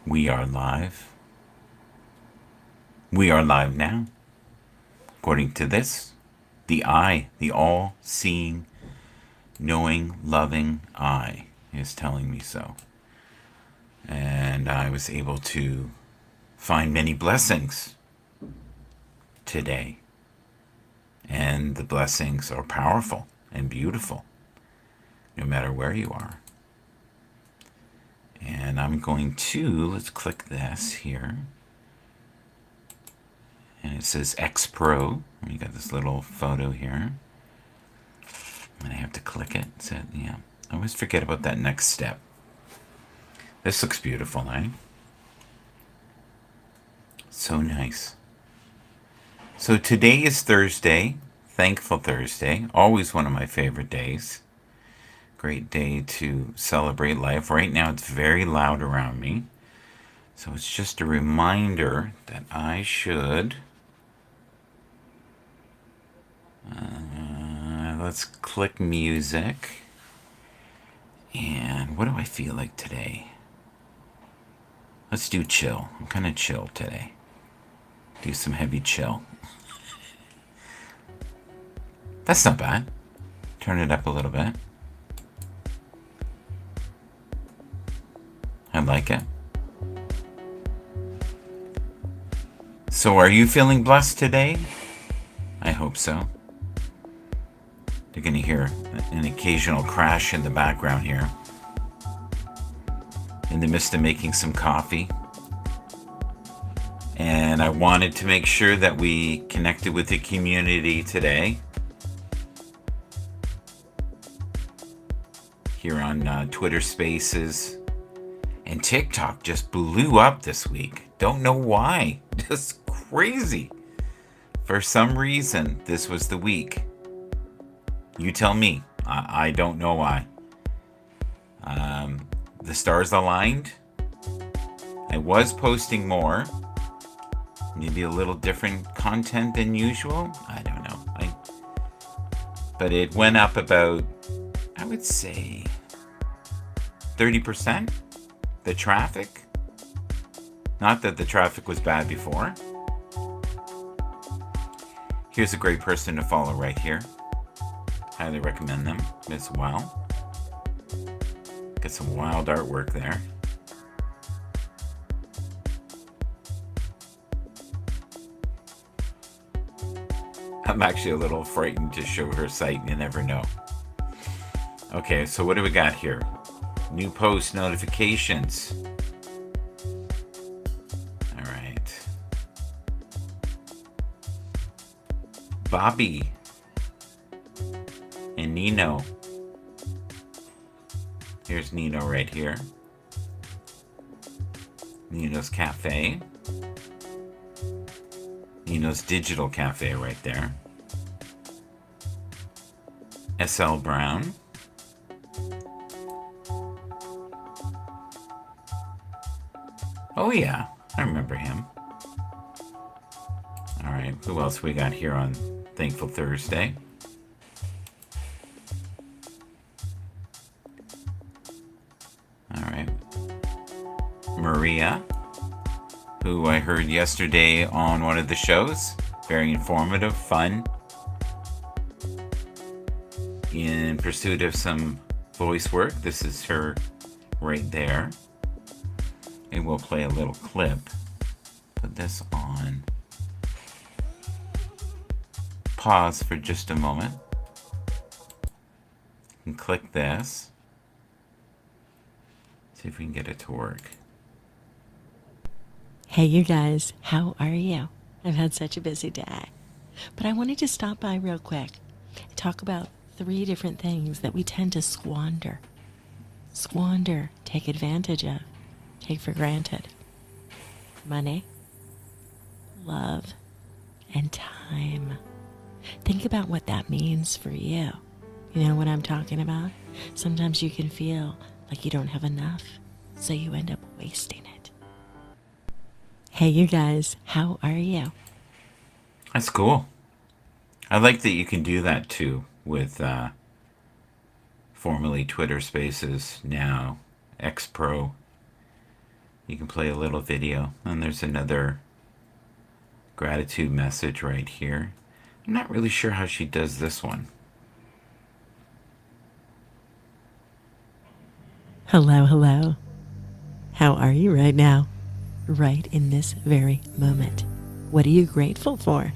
We are live. We are live now. According to this, the I, the all seeing, knowing, loving I, is telling me so. And I was able to find many blessings today. And the blessings are powerful and beautiful, no matter where you are. And I'm going to, let's click this here. And it says X Pro. You got this little photo here. And I have to click it. So, yeah. I always forget about that next step. This looks beautiful, eh? So nice. So today is Thursday. Thankful Thursday. Always one of my favorite days. Great day to celebrate life. Right now it's very loud around me. So it's just a reminder that I should... let's click music. And what do I feel like today? Let's do chill. I'm kind of chill today. Do some heavy chill. That's not bad. Turn it up a little bit. I like it. So are you feeling blessed today? I hope so. You're going to hear an occasional crash in the background here. In the midst of making some coffee. And I wanted to make sure that we connected with the community today. Here on Twitter Spaces. And TikTok just blew up this week. Don't know why. Just crazy. For some reason, this was the week. You tell me. I don't know why. The stars aligned. I was posting more. Maybe a little different content than usual. I don't know. But it went up about, I would say, 30%. The traffic. Not that the traffic was bad before. Here's a great person to follow right here. Highly recommend them as well. Got some wild artwork there. I'm actually a little frightened to show her site. You never know. Okay, so what do we got here? New post notifications. All right. Bobby and Nino. Here's Nino right here. Nino's Cafe. Nino's Digital Cafe right there. SL Brown. Oh yeah, I remember him. All right, who else we got here on Thankful Thursday? All right. Maria, who I heard yesterday on one of the shows. Very informative, fun. In pursuit of some voice work. This is her right there. And we'll play a little clip. Put this on. Pause for just a moment. And click this. See if we can get it to work. Hey, you guys, how are you? I've had such a busy day. But I wanted to stop by real quick and talk about 3 different things that we tend to squander. Squander, take advantage of, take for granted. Money, love, and time. Think about what that means for you. You know what I'm talking about? Sometimes you can feel like you don't have enough, so you end up wasting it. Hey, you guys, how are you? That's cool. I like that you can do that too with formerly Twitter Spaces, now X Pro. You can play a little video. And there's another gratitude message right here. I'm not really sure how she does this one. Hello, hello. How are you right now? Right in this very moment. What are you grateful for?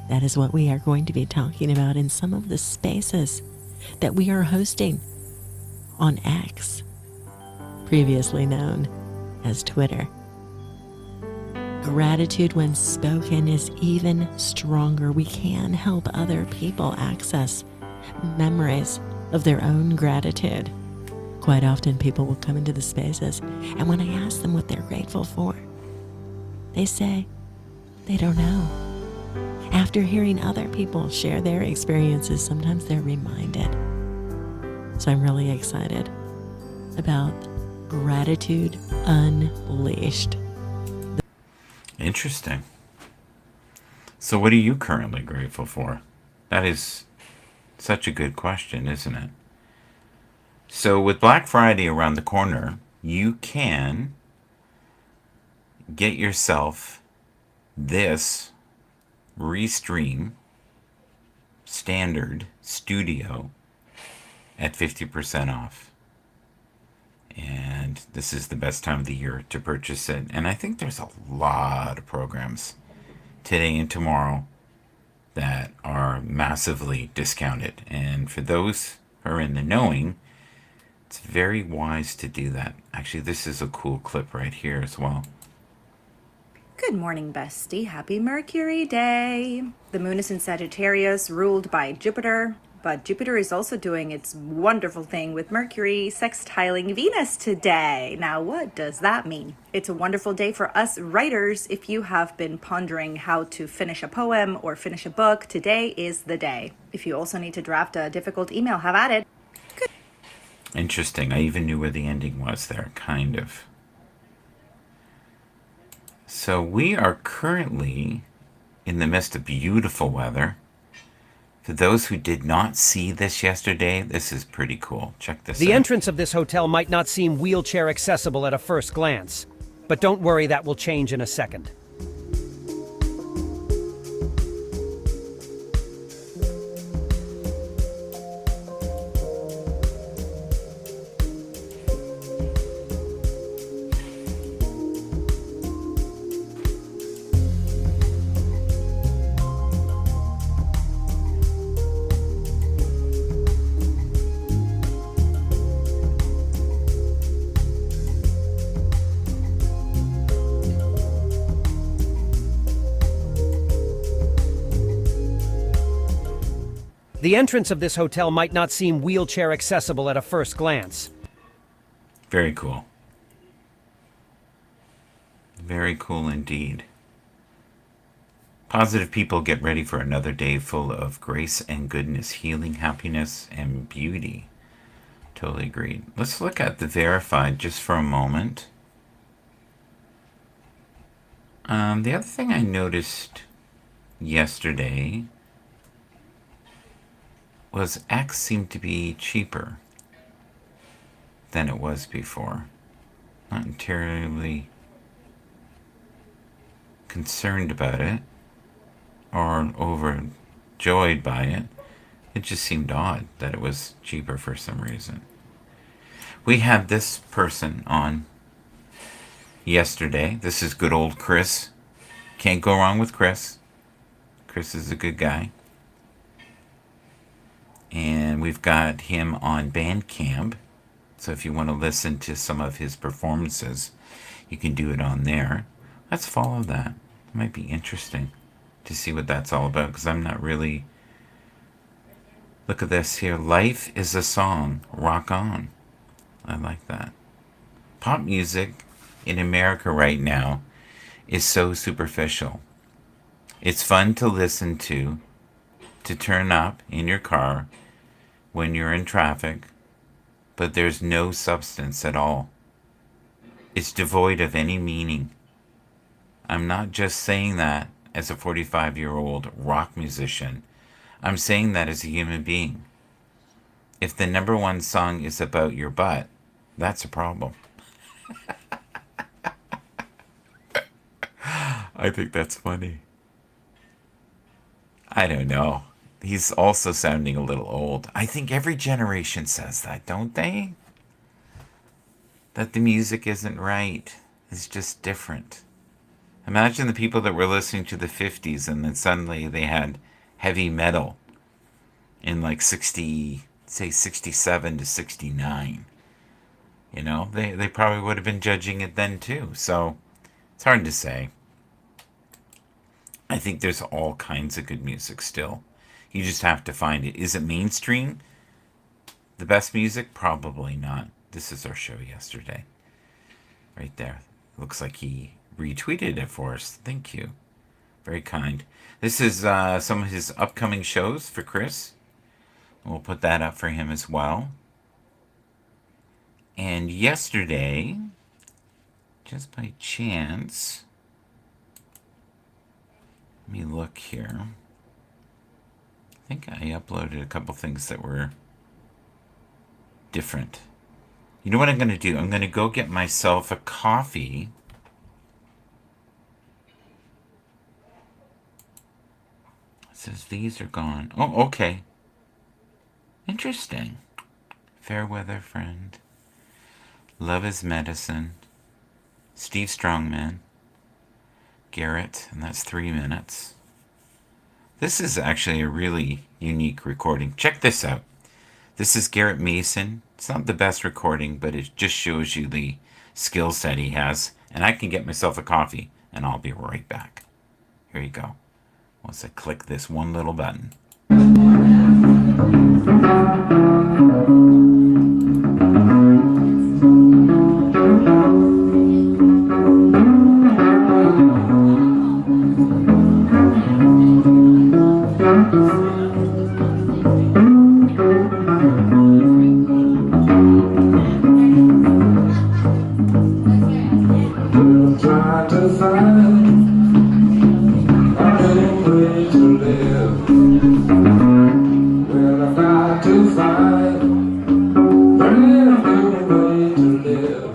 That is what we are going to be talking about in some of the spaces that we are hosting on X, previously known as Twitter. Gratitude, when spoken, is even stronger. We can help other people access memories of their own gratitude. Quite often, people will come into the spaces, and when I ask them what they're grateful for, they say they don't know. After hearing other people share their experiences, sometimes they're reminded. So I'm really excited about Gratitude Unleashed. Interesting. So what are you currently grateful for? That is such a good question, isn't it? So with Black Friday around the corner, you can get yourself this Restream Standard Studio at 50% off. And this is the best time of the year to purchase it. And I think there's a lot of programs today and tomorrow that are massively discounted. And for those who are in the knowing, it's very wise to do that. Actually, this is a cool clip right here as well. Good morning, bestie. Happy Mercury Day. The moon is in Sagittarius, ruled by Jupiter, but Jupiter is also doing its wonderful thing with Mercury sextiling Venus today. Now, what does that mean? It's a wonderful day for us writers. If you have been pondering how to finish a poem or finish a book, today is the day. If you also need to draft a difficult email, have at it. Interesting. I even knew where the ending was there, kind of. So we are currently in the midst of beautiful weather. For those who did not see this yesterday, this is pretty cool. Check this out. The entrance of this hotel might not seem wheelchair accessible at a first glance, but don't worry, that will change in a second. The entrance of this hotel might not seem wheelchair accessible at a first glance. Very cool. Very cool indeed. Positive people, get ready for another day full of grace and goodness, healing, happiness, and beauty. Totally agreed. Let's look at the verified just for a moment. The other thing I noticed yesterday was X seemed to be cheaper than it was before. Not entirely concerned about it or overjoyed by it. It just seemed odd that it was cheaper for some reason. We had this person on yesterday. This is good old Chris. Can't go wrong with Chris. Chris is a good guy. And we've got him on Bandcamp. So if you want to listen to some of his performances, you can do it on there. Let's follow that. It might be interesting to see what that's all about, because I'm not really... Look at this here. Life is a song. Rock on. I like that. Pop music in America right now is so superficial. It's fun to listen to turn up in your car when you're in traffic, but there's no substance at all. It's devoid of any meaning. I'm not just saying that as a 45-year-old rock musician. I'm saying that as a human being. If the number one song is about your butt, that's a problem. I think that's funny. I don't know. He's also sounding a little old. I think every generation says that, don't they? That the music isn't right. It's just different. Imagine the people that were listening to the 50s and then suddenly they had heavy metal in like 60, say 67 to 69. You know, they probably would have been judging it then too. So it's hard to say. I think there's all kinds of good music still. You just have to find it. Is it mainstream? The best music? Probably not. This is our show yesterday. Right there. Looks like he retweeted it for us. Thank you. Very kind. This is some of his upcoming shows for Chris. We'll put that up for him as well. And yesterday, just by chance, let me look here. I think I uploaded a couple things that were different. You know what I'm going to do? I'm going to go get myself a coffee. It says these are gone. Oh, okay. Interesting. Fairweather Friend. Love is Medicine. Steve Strongman. Garrett, and that's 3 minutes. This is actually a really unique recording. Check this out. This is Garrett Mason. It's not the best recording, but it just shows you the skill set he has. And I can get myself a coffee, and I'll be right back. Here you go. Once I click this one little button. Trying to find a new way to live. Well, I've got to find a new way to live.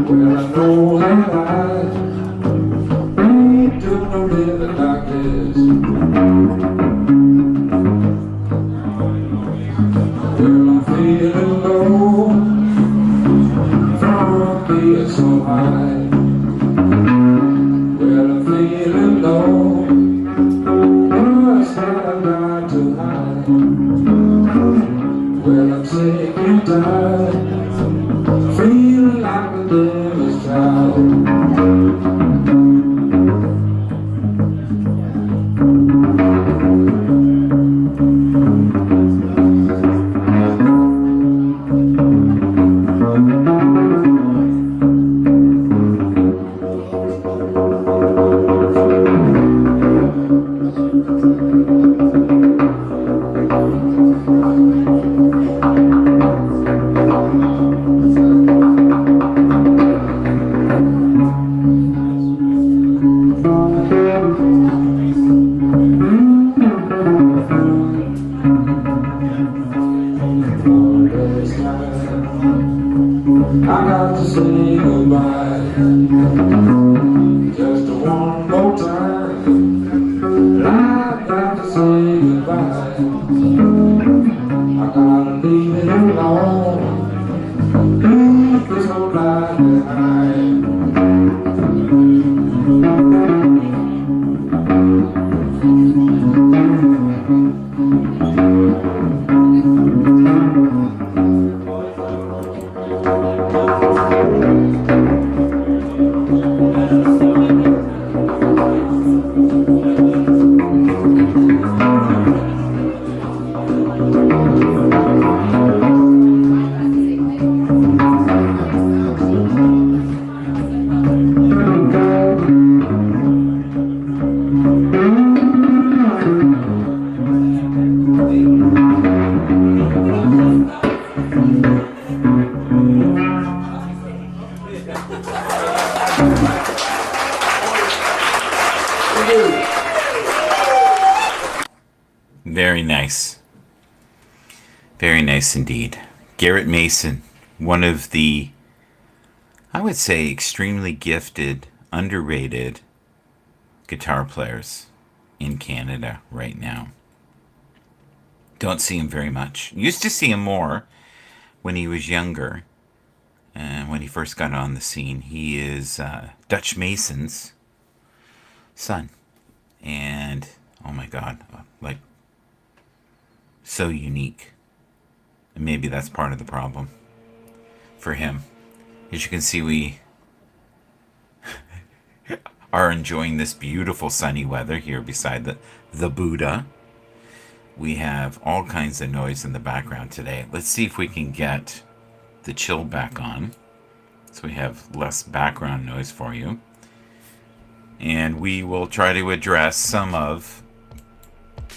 Well, I know that I ain't doing no living like this. Well, I'm feeling low from being so high. Well, I'm feeling low. What's that I got to hide? Well, I'm sick and tired, feeling like a devil's child. I got to say goodbye, just one more time. I got to say goodbye. I gotta leave it alone, leave this whole life behind. Very nice. Very nice indeed. Garrett Mason, one of the, I would say, extremely gifted underrated guitar players in Canada right now. Don't see him very much. Used to see him more when he was younger and when he first got on the scene. He is Dutch Mason's son. And, oh my God, like, so unique. And maybe that's part of the problem for him. As you can see, we are enjoying this beautiful sunny weather here beside the Buddha. We have all kinds of noise in the background today. Let's see if we can get the chill back on so we have less background noise for you. And we will try to address some of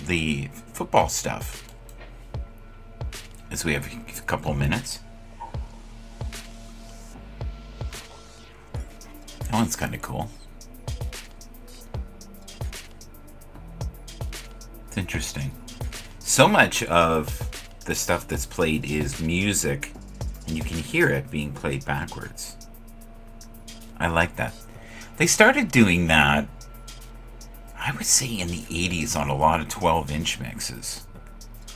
the football stuff as we have a couple minutes. That one's kind of cool. It's interesting. So much of the stuff that's played is music, and you can hear it being played backwards. I like that. They started doing that, I would say, in the 80s on a lot of 12-inch mixes.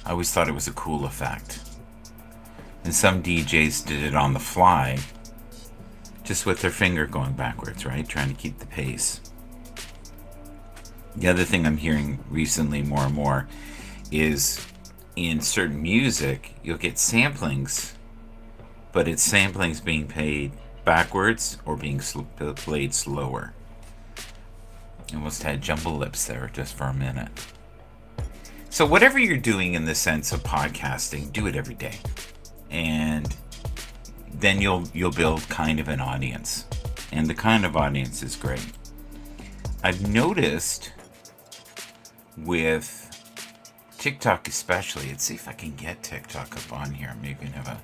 I always thought it was a cool effect. And some DJs did it on the fly, just with their finger going backwards, right? Trying to keep the pace. The other thing I'm hearing recently more and more is in certain music, you'll get samplings, but it's samplings being played backwards or being played slower. Almost had jumble lips there just for a minute. So whatever you're doing in the sense of podcasting, do it every day. And then you'll build kind of an audience. And the kind of audience is great. I've noticed with TikTok especially, let's see if I can get TikTok up on here. Maybe we can have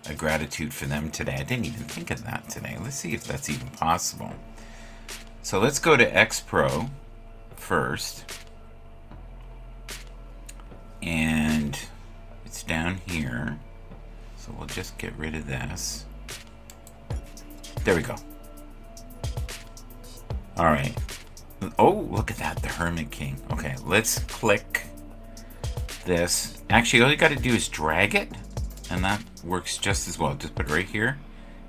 a gratitude for them today. I didn't even think of that today. Let's see if that's even possible. So let's go to X Pro first. And it's down here. So we'll just get rid of this. There we go. All right. Oh, look at that, the Hermit King. Okay, let's click this. Actually, all you got to do is drag it, and that works just as well. Just put it right here,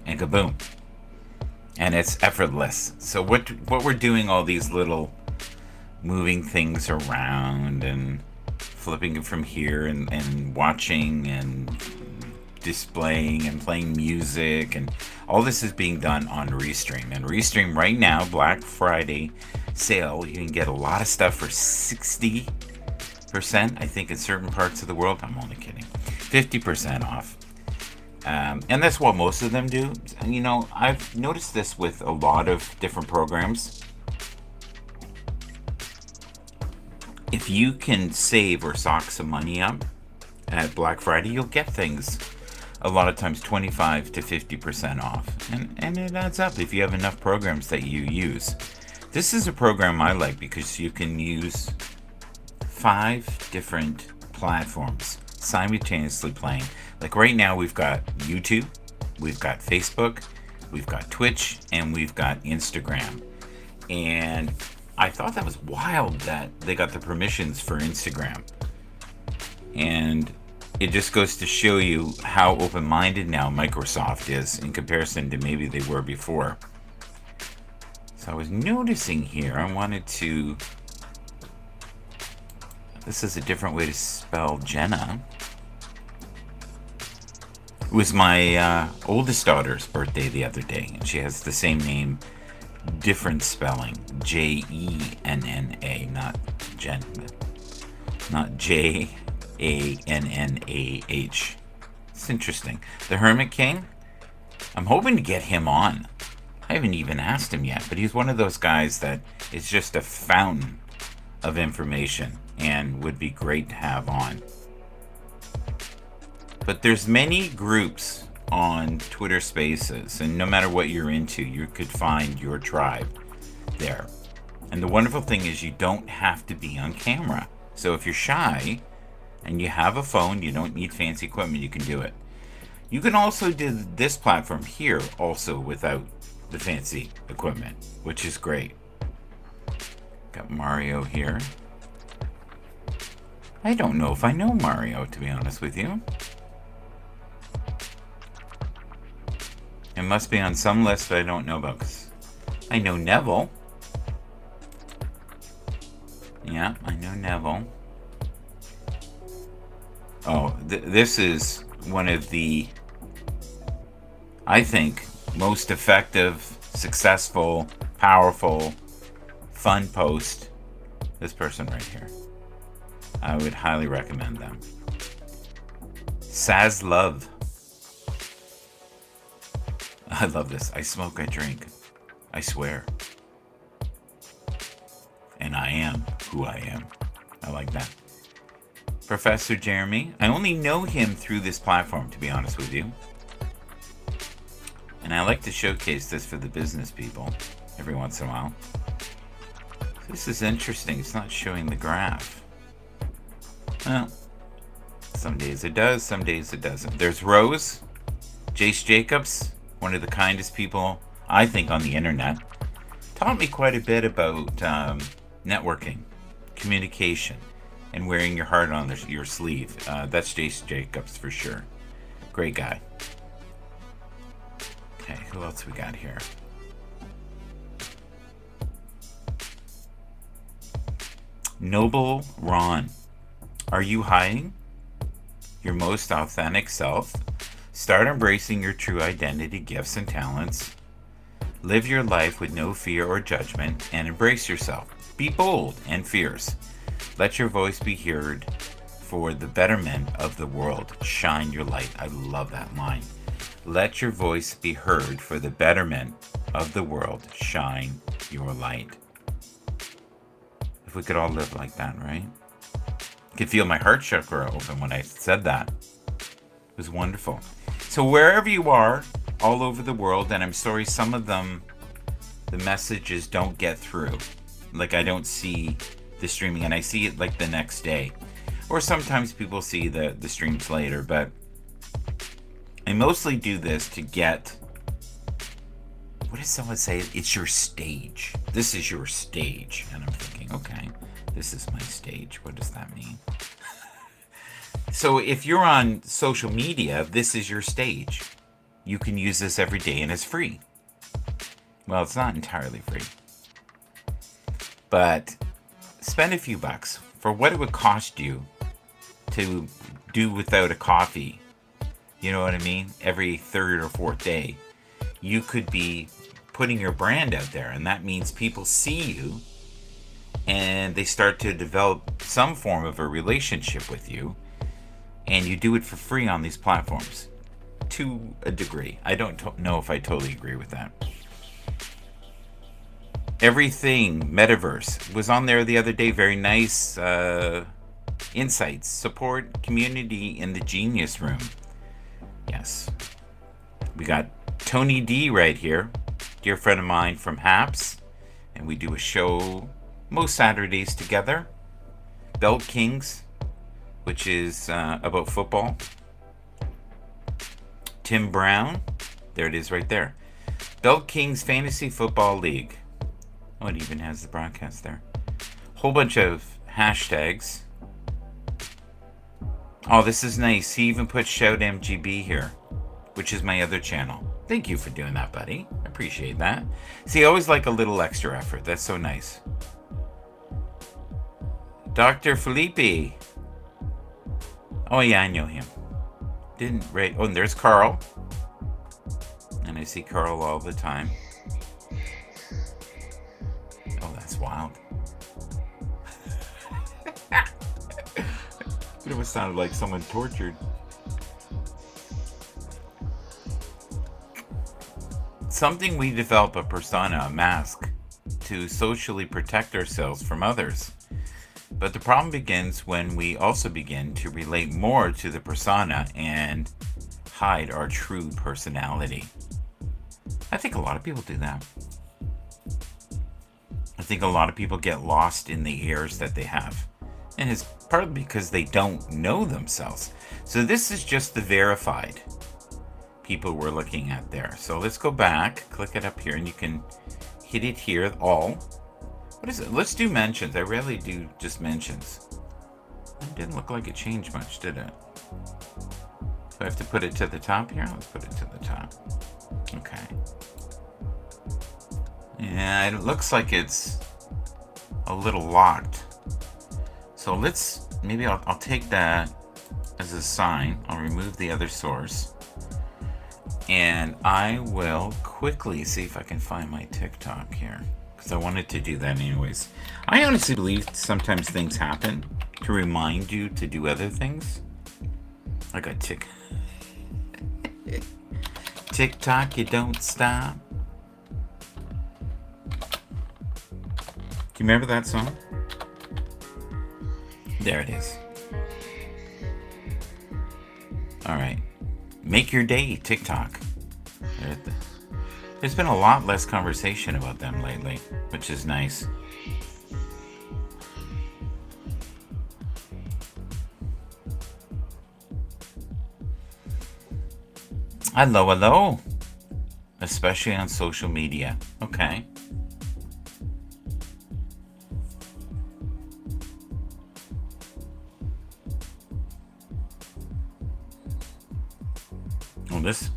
and kaboom. And it's effortless. So what we're doing, all these little moving things around and flipping it from here and watching and displaying and playing music, and all this is being done on Restream. And Restream right now, Black Friday sale, you can get a lot of stuff for 60%, I think, in certain parts of the world. I'm only kidding. 50% off. And that's what most of them do. You know, I've noticed this with a lot of different programs. If you can save or sock some money up at Black Friday, you'll get things a lot of times 25 to 50% off. And it adds up if you have enough programs that you use. This is a program I like because you can use 5 different platforms simultaneously playing. Like right now we've got YouTube, we've got Facebook, we've got Twitch, and we've got Instagram. And I thought that was wild that they got the permissions for Instagram. And it just goes to show you how open-minded now Microsoft is in comparison to maybe they were before. So I was noticing here, I wanted to... This is a different way to spell Jenna. It was my oldest daughter's birthday the other day, and she has the same name, different spelling. Jenna, not Jen, not Janah. It's interesting. The Hermit King, I'm hoping to get him on. I haven't even asked him yet, but he's one of those guys that is just a fountain of information and would be great to have on. But there's many groups on Twitter Spaces, and no matter what you're into, you could find your tribe there. And the wonderful thing is you don't have to be on camera. So if you're shy and you have a phone, you don't need fancy equipment, you can do it. You can also do this platform here also without the fancy equipment, which is great. Got Mario here. I don't know if I know Mario, to be honest with you. It must be on some list I don't know about, 'cause I know Neville. Yeah, I know Neville. Oh, this is one of the, I think, most effective, successful, powerful, fun post. This person right here. I would highly recommend them. Saz Love. I love this. I smoke, I drink. I swear. And I am who I am. I like that. Professor Jeremy. I only know him through this platform, to be honest with you. And I like to showcase this for the business people every once in a while. This is interesting. It's not showing the graph. Well, some days it does, some days it doesn't. There's Rose. Jace Jacobs, one of the kindest people, I think, on the internet. Taught me quite a bit about networking, communication, and wearing your heart on your sleeve. That's Jace Jacobs for sure. Great guy. Okay, who else we got here? Noble Ron. Are you hiding your most authentic self? Start embracing your true identity, gifts, and talents. Live your life with no fear or judgment and embrace yourself. Be bold and fierce. Let your voice be heard for the betterment of the world. Shine your light. I love that line. Let your voice be heard for the betterment of the world. Shine your light. If we could all live like that, right? I could feel my heart chakra open when I said that. It was wonderful. So wherever you are, all over the world, and I'm sorry some of them, the messages don't get through. Like I don't see the streaming, and I see it like the next day. Or sometimes people see the streams later, but I mostly do this to get, what does someone say? It's your stage. This is your stage. And I'm thinking, okay, this is my stage. What does that mean? So if you're on social media, this is your stage. You can use this every day and it's free. Well, it's not entirely free. But spend a few bucks for what it would cost you to do without a coffee. You know what I mean? Every third or fourth day. You could be putting your brand out there, and that means people see you and they start to develop some form of a relationship with you, and you do it for free on these platforms to a degree. I don't know if I totally agree with that. Everything Metaverse was on there the other day. Very nice insights. Support community in the Genius Room. Yes. We got Tony D right here, dear friend of mine from HAPS, and we do a show most Saturdays together. Belt Kings, which is about football. Tim Brown, there it is right there. Belt Kings Fantasy Football League. Oh, it even has the broadcast there. Whole bunch of hashtags. Oh, this is nice. He even put Shout MGB here, which is my other channel. Thank you for doing that, buddy. I appreciate that. See, I always like a little extra effort. That's so nice. Dr. Felipe. Oh, yeah, I know him. Didn't rate. Oh, and there's Carl. And I see Carl all the time. Oh, that's wild. It almost sounded like someone tortured. Something we develop a persona, a mask, to socially protect ourselves from others. But the problem begins when we also begin to relate more to the persona and hide our true personality. I think a lot of people do that. I think a lot of people get lost in the airs that they have. And it's partly because they don't know themselves. So this is just the verified people were looking at there. So let's go back, click it up here, and you can hit it here, all. What is it? Let's do mentions. I rarely do just mentions. It didn't look like it changed much, did it? So I have to put it to the top here? Let's put it to the top. Okay. Yeah, it looks like it's a little locked. So maybe I'll take that as a sign. I'll remove the other source. And I will quickly see if I can find my TikTok here, because I wanted to do that anyways. I honestly believe sometimes things happen to remind you to do other things. I got TikTok, you don't stop. Do you remember that song? There it is. All right. Make your day, TikTok. There's been a lot less conversation about them lately, which is nice. Hello, hello. Especially on social media. Okay. Well, this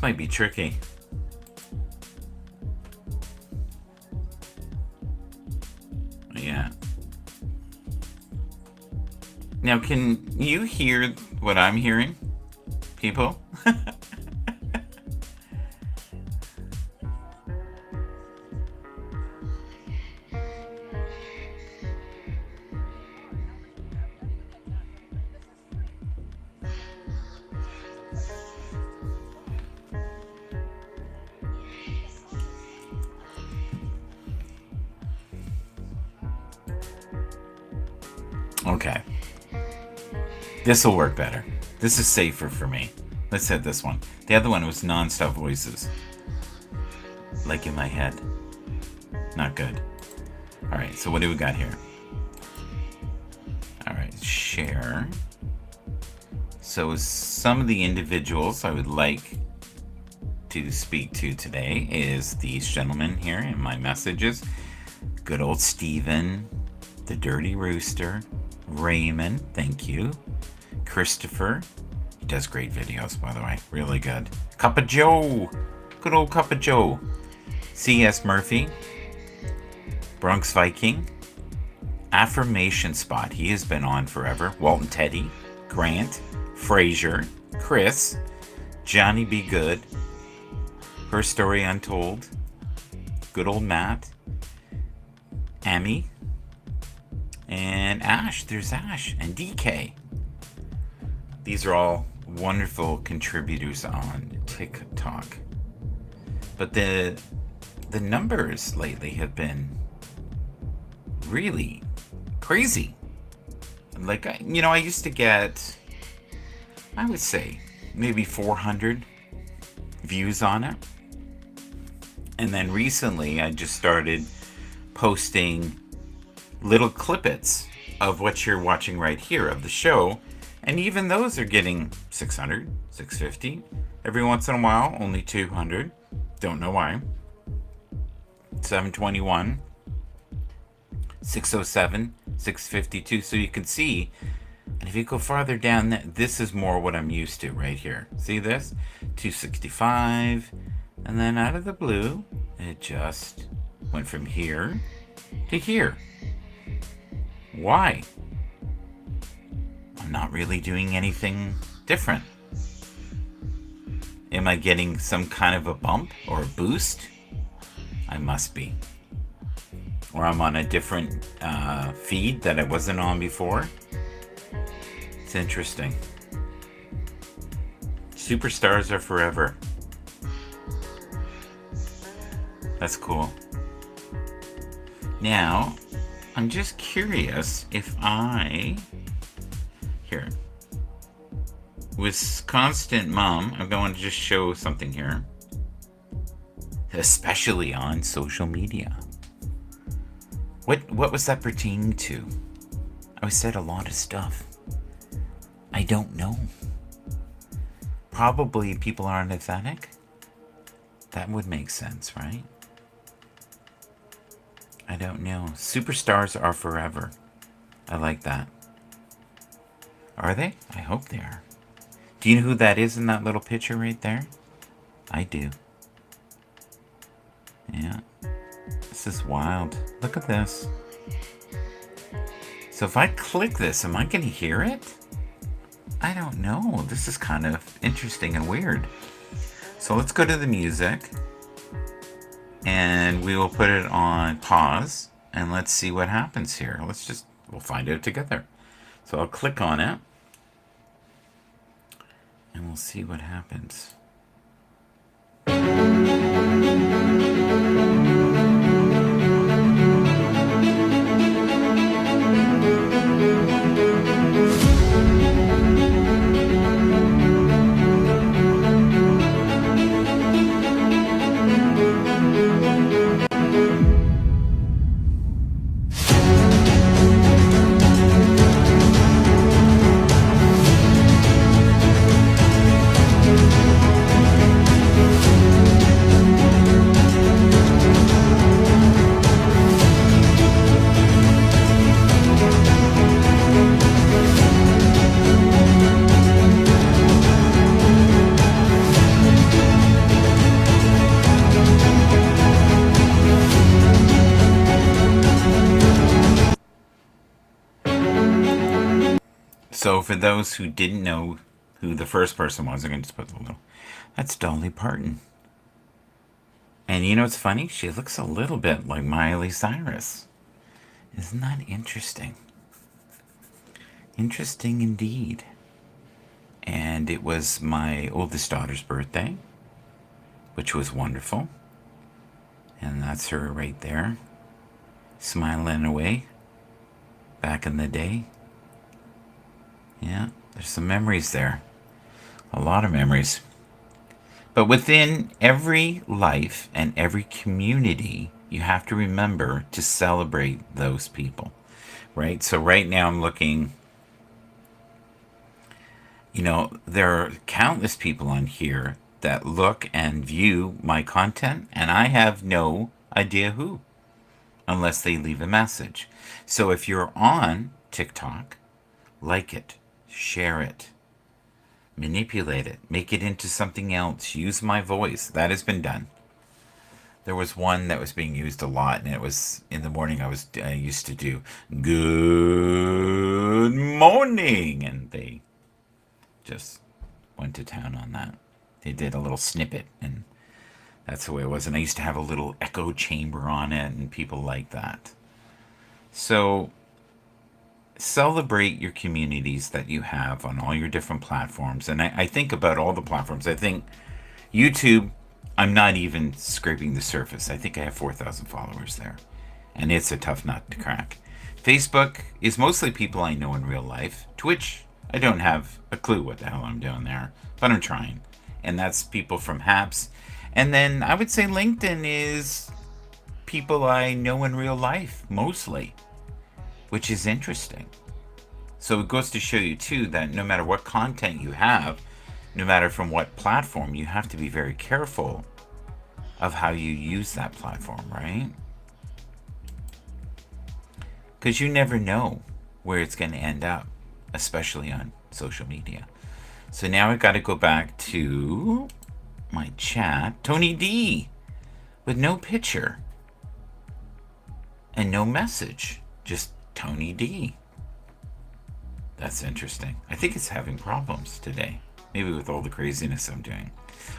might be tricky. Yeah. Now, can you hear what I'm hearing, people? Okay. This will work better. This is safer for me. Let's hit this one. The other one was non-stop voices. Like in my head. Not good. Alright, so what do we got here? Alright, share. So some of the individuals I would like to speak to today is these gentlemen here in my messages. Good old Steven, the Dirty Rooster, Raymond, thank you. Christopher, he does great videos, by the way, really good. Cup of Joe, good old Cup of Joe. C.S. Murphy, Bronx Viking, Affirmation Spot, he has been on forever. Walton Teddy, Grant, Frazier, Chris, Johnny B. Good, Her Story Untold, good old Matt, Amy, and Ash. There's Ash and DK. These are all wonderful contributors on TikTok. But the numbers lately have been really crazy. Like, I used to get, I would say, maybe 400 views on it. And then recently I just started posting little clippets of what you're watching right here of the show, and even those are getting 600, 650. Every once in a while, only 200. Don't know why. 721, 607, 652. So you can see, and if you go farther down, this is more what I'm used to right here. See this? 265, and then out of the blue, it just went from here to here. Why? I'm not really doing anything different. Am I getting some kind of a bump or a boost? I must be. Or I'm on a different feed that I wasn't on before. It's interesting. Superstars are forever. That's cool. Now, I'm just curious if here, with Constant Mom, I'm going to just show something here, especially on social media. What was that pertaining to? I said a lot of stuff. I don't know. Probably people aren't authentic. That would make sense, right? I don't know. Superstars are forever. I like that. Are they? I hope they are. Do you know who that is in that little picture right there? I do. Yeah. This is wild. Look at this. So if I click this, am I going to hear it? I don't know. This is kind of interesting and weird. So let's go to the music. And we will put it on pause. And let's see what happens here. We'll find out together. So I'll click on it. And we'll see what happens. So for those who didn't know who the first person was, I'm going to just put a little. That's Dolly Parton. And you know what's funny? She looks a little bit like Miley Cyrus. Isn't that interesting? Interesting indeed. And it was my oldest daughter's birthday, which was wonderful. And that's her right there, smiling away back in the day. Yeah, there's some memories there. A lot of memories. But within every life and every community, you have to remember to celebrate those people, right? So right now I'm looking, there are countless people on here that look and view my content, and I have no idea who, unless they leave a message. So if you're on TikTok, like it. Share it, manipulate it, make it into something else, use my voice. That has been done. There was one that was being used a lot, and it was in the morning. I used to do good morning, and they just went to town on that. They did a little snippet, and that's the way it was. And I used to have a little echo chamber on it, and people like that. So celebrate your communities that you have on all your different platforms. And I think about all the platforms. I think YouTube, I'm not even scraping the surface. I think I have 4,000 followers there. And it's a tough nut to crack. Facebook is mostly people I know in real life. Twitch, I don't have a clue what the hell I'm doing there, but I'm trying. And that's people from Haps. And then I would say LinkedIn is people I know in real life, mostly, which is interesting. So it goes to show you, too, that no matter what content you have, no matter from what platform, you have to be very careful of how you use that platform, right? Because you never know where it's going to end up, especially on social media. So now I've got to go back to my chat. Tony D with no picture and no message, just Tony D. That's interesting. I think it's having problems today, maybe with all the craziness I'm doing.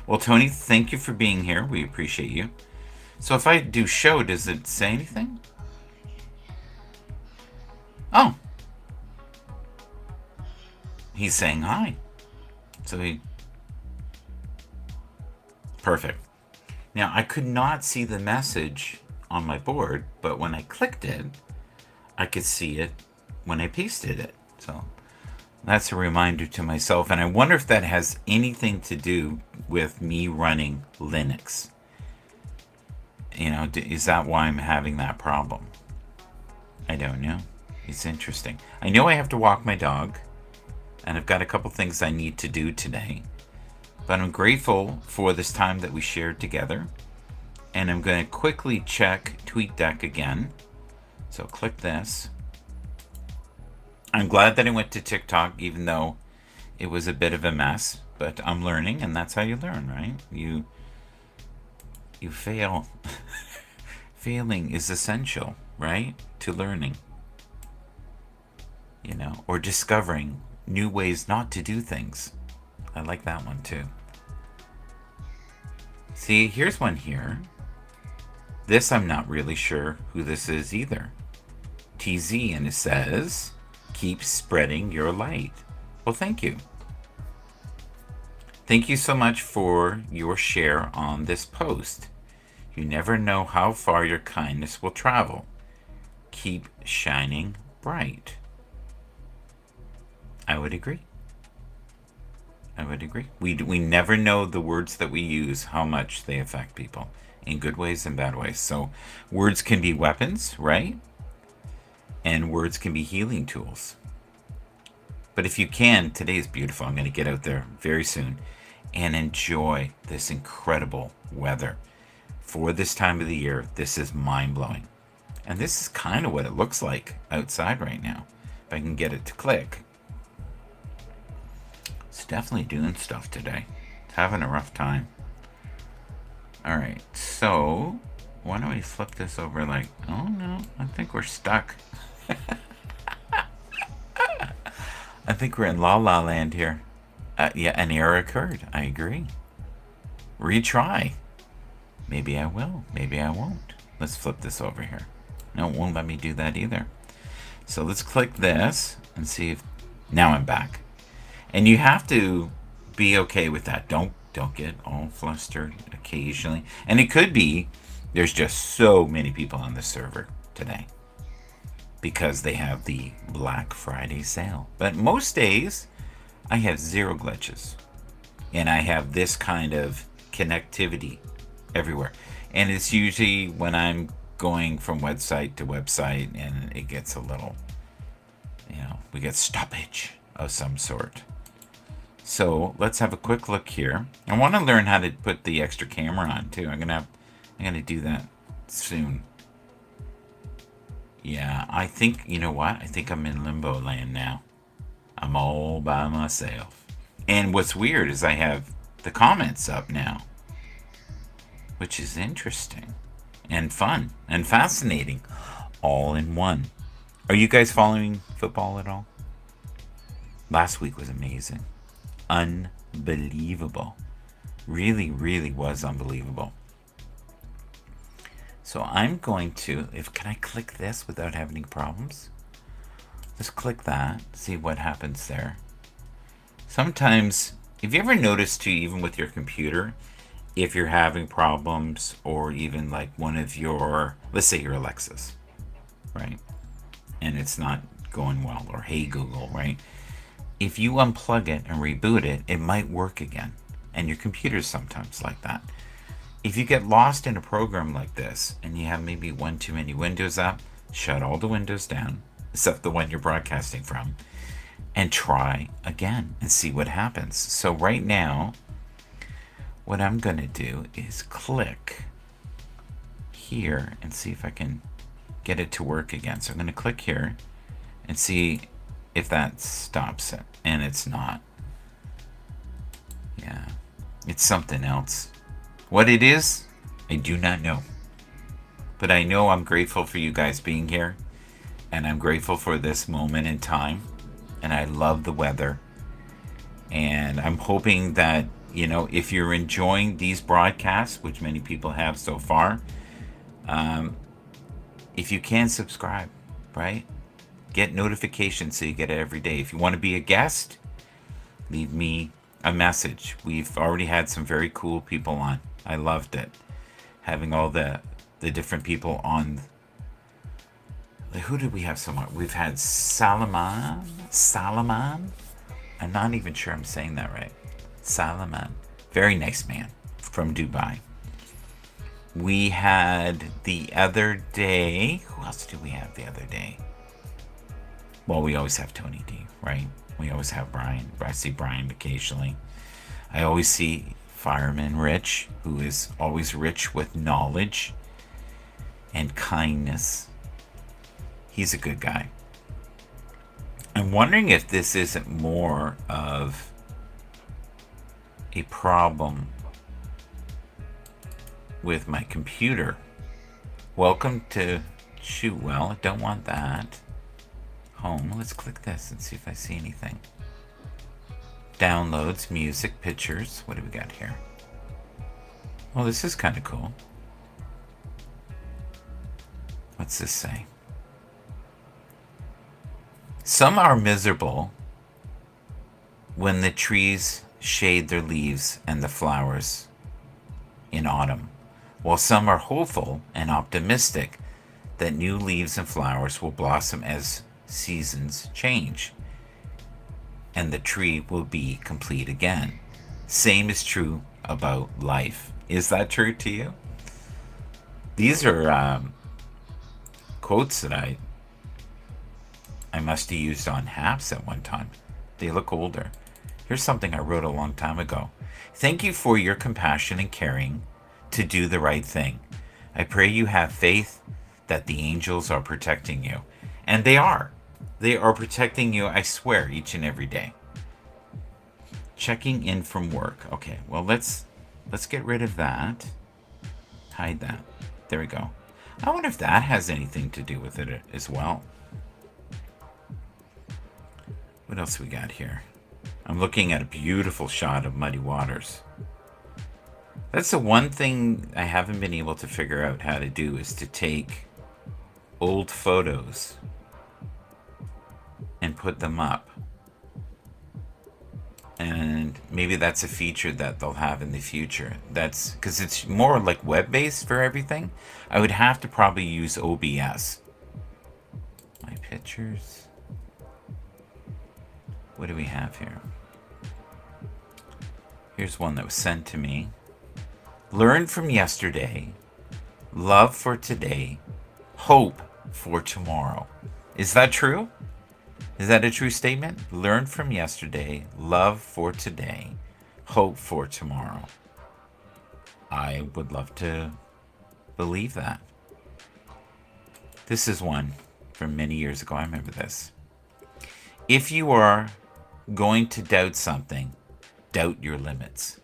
Well, Tony, thank you for being here. We appreciate you. So if I do show, does it say anything? Oh. He's saying hi. So perfect. Now, I could not see the message on my board, but when I clicked it, I could see it when I pasted it. So that's a reminder to myself. And I wonder if that has anything to do with me running Linux. Is that why I'm having that problem? I don't know. It's interesting. I know I have to walk my dog, and I've got a couple things I need to do today. But I'm grateful for this time that we shared together. And I'm going to quickly check TweetDeck again. So click this. I'm glad that I went to TikTok, even though it was a bit of a mess. But I'm learning, and that's how you learn, right? You fail. Failing is essential, right? To learning. You know, or discovering new ways not to do things. I like that one too. See, here's one here. This I'm not really sure who this is either. TZ, and it says, keep spreading your light. Well, thank you. Thank you so much for your share on this post. You never know how far your kindness will travel. Keep shining bright. I would agree. I would agree. We never know the words that we use, how much they affect people in good ways and bad ways. So words can be weapons, right? And words can be healing tools. But if you can, today is beautiful. I'm going to get out there very soon and enjoy this incredible weather. For this time of the year, this is mind-blowing. And this is kind of what it looks like outside right now. If I can get it to click. It's definitely doing stuff today. It's having a rough time. Alright, so why don't we flip this over like, oh no, I think we're stuck. I think we're in La La Land here. Yeah, an error occurred. I agree. Retry. Maybe I will. Maybe I won't. Let's flip this over here. No, it won't let me do that either. So let's click this and see if... Now I'm back. And you have to be okay with that. Don't get all flustered occasionally. And it could be there's just so many people on the server today because they have the Black Friday sale. But most days I have zero glitches. And I have this kind of connectivity everywhere. And it's usually when I'm going from website to website and it gets a little, we get stoppage of some sort. So let's have a quick look here. I want to learn how to put the extra camera on too. I'm gonna do that soon. Yeah, I think, you know what? I think I'm in limbo land now. I'm all by myself. And what's weird is I have the comments up now, which is interesting and fun and fascinating all in one. Are you guys following football at all? Last week was amazing. Unbelievable. Really, really was unbelievable. So I'm going to, can I click this without having any problems? Let's click that, see what happens there. Sometimes, have you ever noticed too, even with your computer, if you're having problems, or even like one of your, let's say your Alexas, right? And it's not going well, or Hey Google, right? If you unplug it and reboot it, it might work again. And your computer's sometimes like that. If you get lost in a program like this, and you have maybe one too many windows up, shut all the windows down, except the one you're broadcasting from, and try again and see what happens. So right now, what I'm going to do is click here and see if I can get it to work again. So I'm going to click here and see if that stops it. And it's not. Yeah, it's something else. What it is, I do not know. But I know I'm grateful for you guys being here. And I'm grateful for this moment in time. And I love the weather. And I'm hoping that, if you're enjoying these broadcasts, which many people have so far, if you can subscribe, right? Get notifications so you get it every day. If you want to be a guest, leave me a message. We've already had some very cool people on. I loved it. Having all the different people on. Who did we have so much? We've had Salman. I'm not even sure I'm saying that right. Salman. Very nice man from Dubai. We had the other day. Who else did we have the other day? Well, we always have Tony D, right? We always have Brian. I see Brian occasionally. I always see Fireman Rich, who is always rich with knowledge and kindness. He's a good guy. I'm wondering if this isn't more of a problem with my computer. Welcome to shoot. Well, I don't want that. Home. Let's click this and see if I see anything. Downloads, music, pictures. What do we got here? Well, this is kind of cool. What's this say? Some are miserable when the trees shade their leaves and the flowers in autumn, while some are hopeful and optimistic that new leaves and flowers will blossom as seasons change and the tree will be complete again. Same is true about life. Is that true to you? These are quotes that I must have used on Haps at one time. They look older. Here's something I wrote a long time ago. Thank you for your compassion and caring to do the right thing. I pray you have faith that the angels are protecting you. And they are. They are protecting you, I swear, each and every day. Checking in from work. Okay, well, let's get rid of that. Hide that. There we go. I wonder if that has anything to do with it as well. What else we got here? I'm looking at a beautiful shot of Muddy Waters. That's the one thing I haven't been able to figure out how to do, is to take old photos and put them up. And maybe that's a feature that they'll have in the future. That's because it's more like web-based for everything. I would have to probably use OBS. My pictures. What do we have here? Here's one that was sent to me. Learn from yesterday, love for today, hope for tomorrow. Is that true? Is that a true statement? Learn from yesterday, love for today, hope for tomorrow. I would love to believe that. This is one from many years ago. I remember this. If you are going to doubt something, doubt your limits.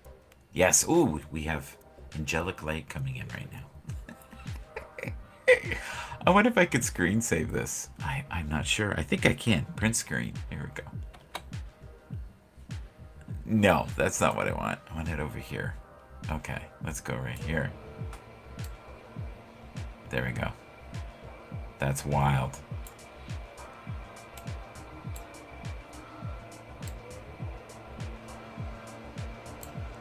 Yes. Ooh, we have angelic light coming in right now. I wonder if I could screen save this. I'm not sure. I think I can. Print screen. Here we go. No, that's not what I want. I want it over here. Okay, let's go right here. There we go. That's wild.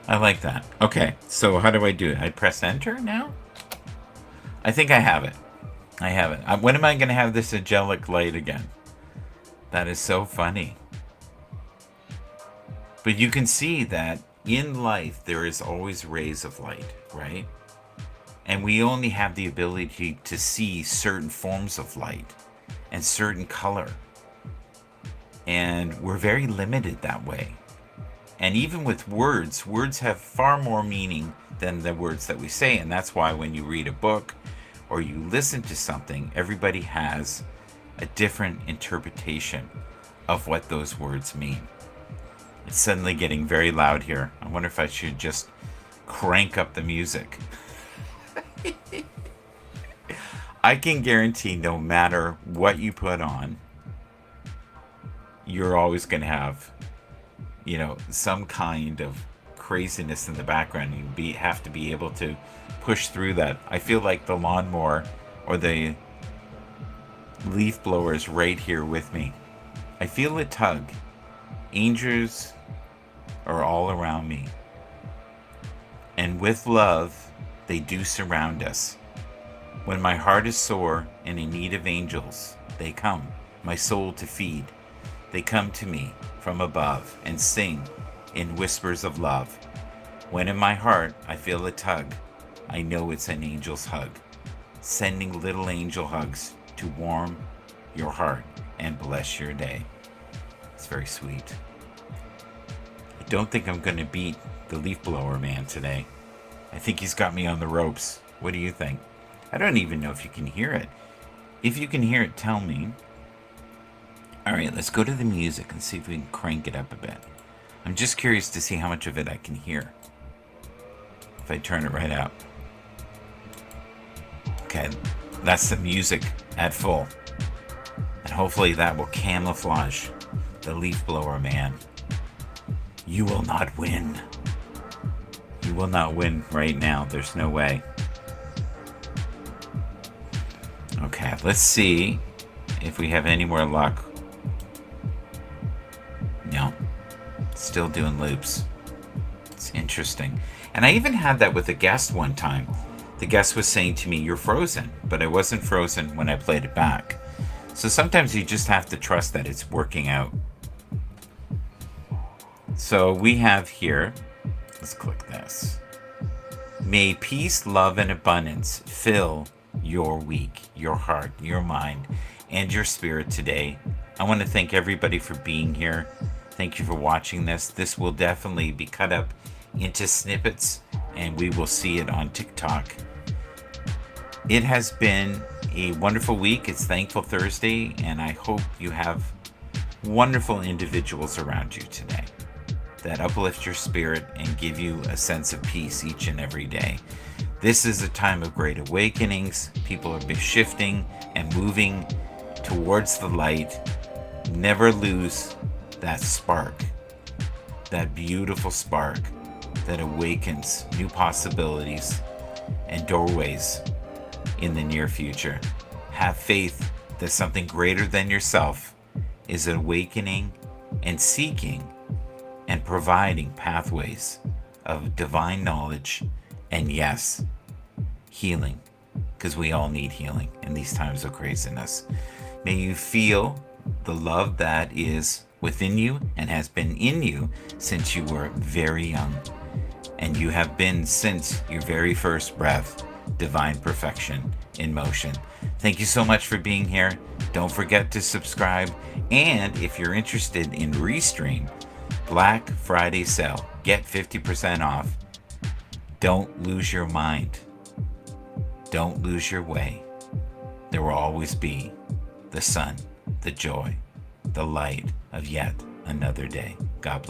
I like that. Okay, so how do I do it? I press enter now? I think I have it. I have it. When am I going to have this angelic light again? That is so funny. But you can see that in life there is always rays of light, right? And we only have the ability to see certain forms of light and certain color. And we're very limited that way. And even with words, words have far more meaning than the words that we say. And that's why when you read a book or you listen to something, everybody has a different interpretation of what those words mean. It's suddenly getting very loud here. I wonder if I should just crank up the music. I can guarantee no matter what you put on, you're always going to have, you know, some kind of craziness in the background. You have to be able to push through that. I feel like the lawnmower or the leaf blower is right here with me. I feel it tug. Angels are all around me. And with love, they do surround us. When my heart is sore and in need of angels, they come, my soul to feed. They come to me from above and sing in whispers of love. When in my heart I feel a tug, I know it's an angel's hug, sending little angel hugs to warm your heart and bless your day. It's very sweet. I don't think I'm going to beat the leaf blower man today. I think he's got me on the ropes. What do you think? I don't even know if you can hear it. If you can hear it, tell me. All right, let's go to the music and see if we can crank it up a bit. I'm just curious to see how much of it I can hear. If I turn it right up. Okay, that's the music at full. And hopefully that will camouflage the leaf blower man. You will not win. You will not win right now. There's no way. Okay, let's see if we have any more luck. No. Still doing loops. It's interesting. And I even had that with a guest one time. The guest was saying to me, "You're frozen," but I wasn't frozen when I played it back. So sometimes you just have to trust that it's working out. So we have here, let's click this. May peace, love, and abundance fill your week, your heart, your mind, and your spirit today. I want to thank everybody for being here. Thank you for watching this. This will definitely be cut up into snippets, and we will see it on TikTok. It has been a wonderful week. It's Thankful Thursday, and I hope you have wonderful individuals around you today that uplift your spirit and give you a sense of peace each and every day. This is a time of great awakenings. People are shifting and moving towards the light. Never lose that spark, that beautiful spark that awakens new possibilities and doorways in the near future. Have faith that something greater than yourself is awakening and seeking and providing pathways of divine knowledge and, yes, healing, because we all need healing in these times of craziness. May you feel the love that is within you and has been in you since you were very young, and you have been since your very first breath, divine perfection in motion. Thank you so much for being here. Don't forget to subscribe, and if you're interested in Restream, Black Friday sale, get 50% off. Don't lose your mind. Don't lose your way. There will always be the sun, the joy, the light of yet another day. God bless.